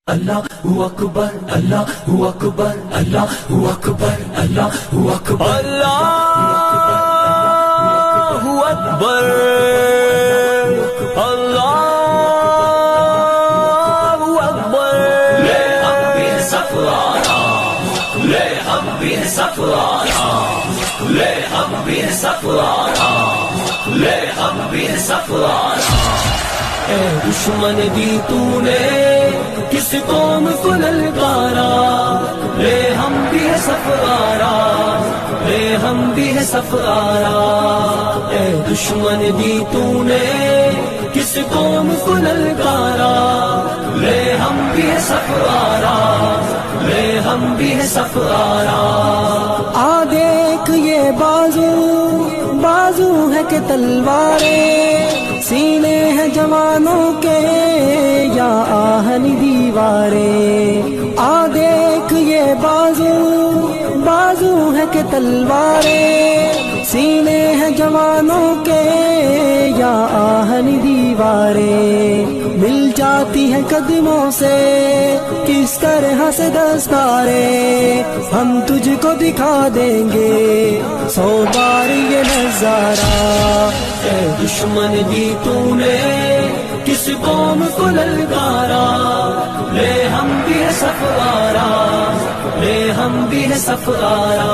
Allahu Akbar, Allahu Akbar, Allahu Akbar, Allahu Akbar, Allahu Akbar, Allahu Akbar. Le hum bhi safara, le hum bhi safara, le hum bhi safara, le hum bhi safara. اے دشمن دی تو نے کس قوم کو للکارا، لے ہم بھی ہے سفارا، لے ہم بھی ہے سفارا. اے دشمن دی تو نے کس قوم کو للکارا، لے ہم بھی ہے سفارا، لے ہم بھی ہے سفارا. آ دیکھ یہ بازو بازو ہے کہ تلواریں، سینے ہیں جوانوں کے یا آہن دیواریں. آ دیکھ یہ بازو بازو ہے کہ تلواریں، سینے ہیں جوانوں کے یا آہن دیواریں. مل جاتی ہیں قدموں سے کس طرح سے دستاریں، ہم تجھ کو دکھا دیں گے 100 بار یہ نظارہ. اے دشمن دی تو نے کس قوم کو للکارا، لے ہم بھی ہے سفارا، لے ہم بھی ہے سفارا.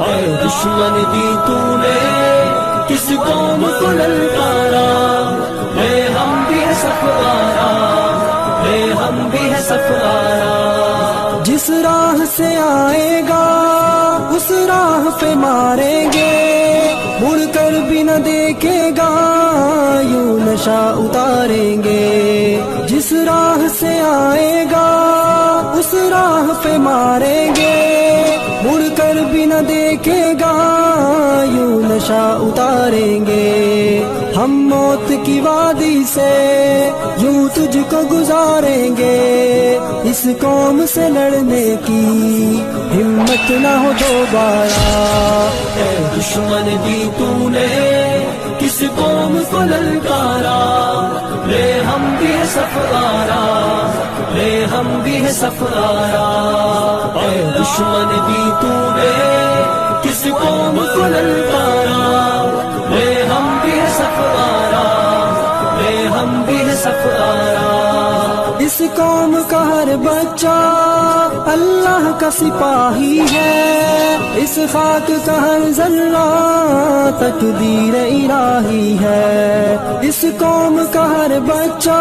اے دشمن دی تو نے کس قوم کو للکارا، لے ہم بھی ہے سفارا، لے ہم بھی ہے سفارا. جس راہ سے آئے گا اس راہ پہ ماریں گے، مڑ کر بھی نہ دیکھے گا یوں نشہ اتاریں گے. جس راہ سے آئے گا اس راہ پہ ماریں گے، مڑ کر بھی نہ دیکھے گا یوں نشہ اتاریں گے. ہم موت کی وادی سے یوں تجھ کو گزاریں گے، اس قوم سے لڑنے کی ہمت نہ ہو دوبارہ. اے دشمن دی تو نے کس قوم کو للکارا، لے ہم بھی ہے سفارا، لے ہم بھی ہے سفارا. اے دشمن دی تو نے کس قوم کو للکارا، لے ہم بھی ہے سفارا، لے ہم بھی ہے سفارا. اس قوم کا ہر بچہ اللہ کا سپاہی ہے، اس خاک کا ہر ذرہ تقدیر الہی ہے. اس قوم کا ہر بچہ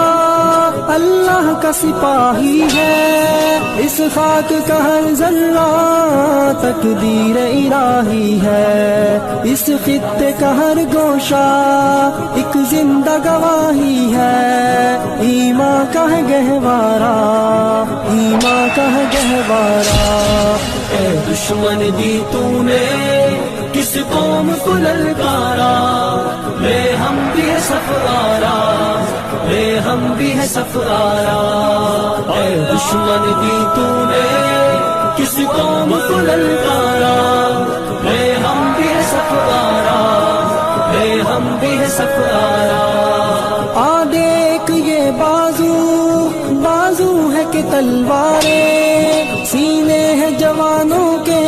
اللہ کا سپاہی ہے، اس خاک کا ہر ذرہ تقدیر الہی ہے. اس خطے کا ہر گوشہ ایک زندہ گواہی ہے، ایمان کا ہے گہوارہ، ایمان کا ہے گہوارہ. اے دشمن دی تو نے کس قوم کو للکارا، لے ہم بھی ہے سفارا، لے ہم بھی ہے سفارا. اے دشمن دی تو نے کس قوم کو للکارا، لے ہم بھی ہے سفارا، لے ہم بھی ہے سفارا. آ دیکھ یہ بازو بازو ہے کہ تلواریں، سینے ہیں جوانوں کے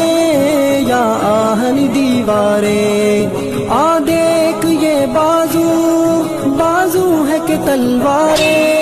یا آہن دیواریں. آ دیکھ یہ بازو بازو ہے کہ تلواریں،